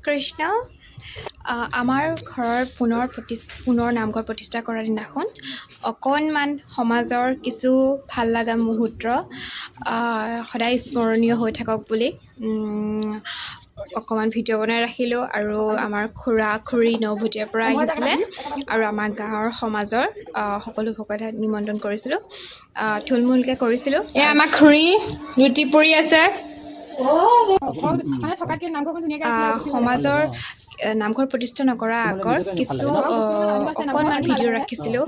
কৃষ্ণ। আমাৰ ঘৰৰ পুনৰ নামঘৰ প্ৰতিষ্ঠা কৰাৰ দিনাখন অকণমান সমাজৰ কিছু ভাল লগা মুহূৰ্ত সদায় স্মৰণীয় হৈ থাকক বুলি অকণমান ভিডিঅ' বনাই ৰাখিলোঁ। আৰু আমাৰ খুৰা খুৰী নভূতিয়াৰ পৰা আহিছিলে আৰু আমাৰ গাঁৱৰ সমাজৰ সকলো ভকত নিমন্ত্ৰণ কৰিছিলোঁ, থুলমূলকৈ কৰিছিলোঁ। এয়া আমাৰ খুৰী ৰুটি পুৰি আছে। সমাজৰ নামঘৰ প্ৰতিষ্ঠা নকৰাৰ আগত কিছু অকণমান ভিডিঅ' ৰাখিছিলোঁ।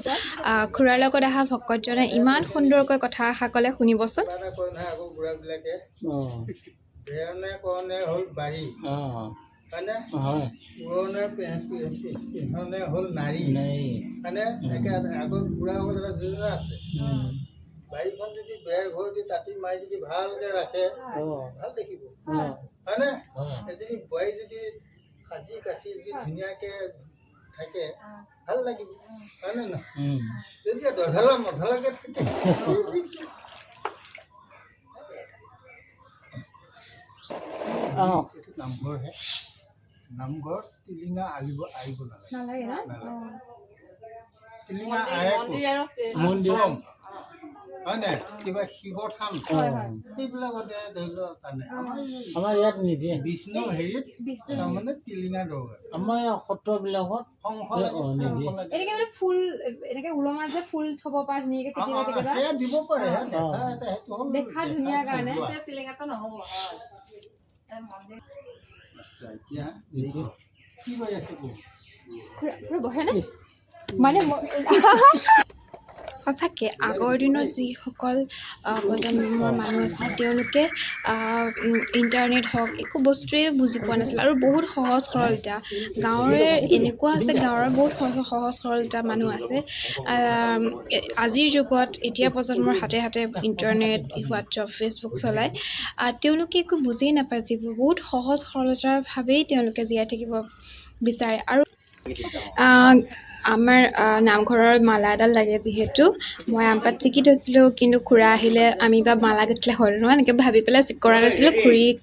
খুৰাৰ লগত অহা ভকতজনে ইমান সুন্দৰকৈ কথা এষাৰ ক'লে, শুনিবচোন। বাৰীখন যদি বেৰ ঘৰ যদি তাঁতি মাৰি যদি ভালকে ৰাখে ভাল দেখিব, হয়নে? যদি বোৱাৰী যদি সাজি কাচি যদি ধুনীয়াকে থাকে ভাল লাগিব, হয়নে নহয়? যদি দধলা মধলাকে থাকে এইটো নামঘৰহে। নামঘৰত টিলিঙা আহিব নালাগে। টিলিঙা আহে মন্দিৰ হয় নাই, কিবা শিৱ থান সেইবিলাকতে ধৰি লওক আমাৰ ইয়াত নিদিয়ে। বিষ্ণু হেৰিত তাৰমানে টিলিঙা দৰকাৰ। আমাৰ সত্ৰবিলাকত এনেকে ফুল এনেকে ওলমাই যে ফুল থব পাৰে ধুনীয়াকে, কেতিয়াবা দিব পাৰে দেখা ধুনীয়া কাৰণে টিলিঙাটো নহ'ব। কি কৰি আছে বহে নে মানে সঁচাকৈ আগৰ দিনত যিসকল প্ৰজন্মৰ মানুহ আছিল তেওঁলোকে ইণ্টাৰনেট হওক একো বস্তুৱেই বুজি পোৱা নাছিল আৰু বহুত সহজ সৰলতা। গাঁৱৰে এনেকুৱা আছে, গাঁৱৰ বহুত সহজ সৰলতা মানুহ আছে। আজিৰ যুগত এতিয়া প্ৰজন্মৰ হাতে হাতে ইণ্টাৰনেট, হোৱাটছআপ, ফেচবুক চলায়। তেওঁলোকে একো বুজিয়েই নাপায়, যিবোৰ বহুত সহজ সৰলতাৰভাৱেই তেওঁলোকে জীয়াই থাকিব বিচাৰে। আৰু আমাৰ নামঘৰৰ মালা এডাল লাগে যিহেতু মই আমপাত চিকি থৈছিলোঁ, কিন্তু খুৰা আহিলে আমি বা মালা গাঁঠিলে হয় নহয় এনেকৈ ভাবি পেলাই চিক কৰা নাছিলোঁ। খুৰীক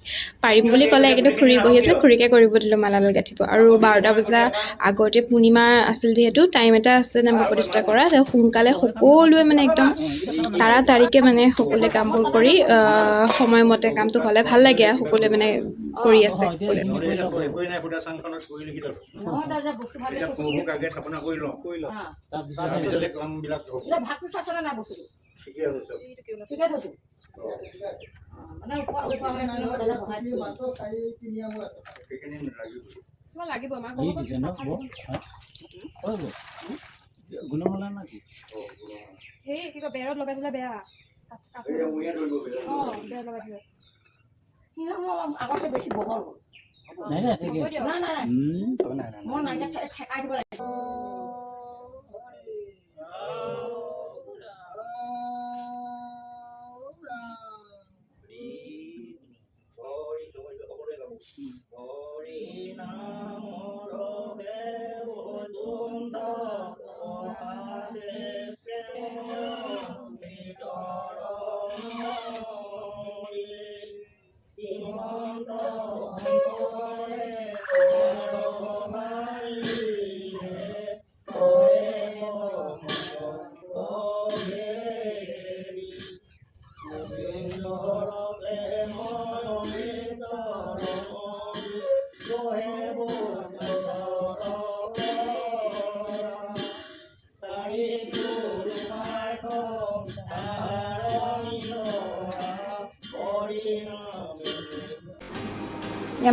পাৰিম বুলি ক'লে, কিন্তু খুৰী বহি আছে, খুৰীকে কৰিব দিলোঁ মালাডাল গাঁঠিব। আৰু 12টা বজা আগতে পূৰ্ণিমা আছিল যিহেতু টাইম এটা আছে নামঘৰ প্ৰতিষ্ঠা কৰা, সোনকালে সকলোৱে মানে একদম তাড়াতাড়িকৈ মানে সকলোৱে কামবোৰ কৰি সময়মতে কামটো হ'লে ভাল লাগে আৰু সকলোৱে মানে কৰি আছে। গুণমালা নেকি? সেই কি কয় বেৰত লগাই থলে বেয়া। বেৰত লগাই থলে আগতে বেছি বহল নাই নাই ঠিক আছে। মই নাই ঠেকাই দিব লাগে।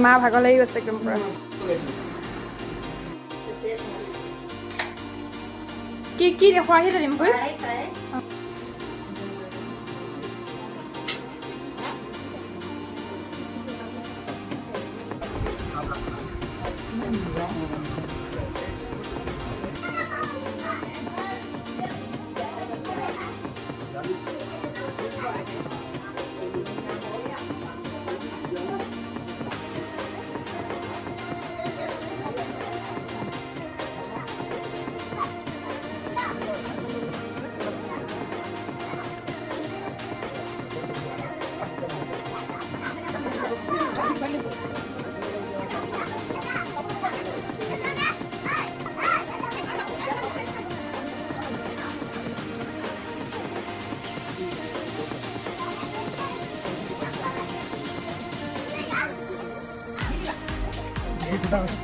মা ভাগৰ লাগি গৈছে একদম পুৰা। কি কি দেখুৱাহি দিম ফুল Có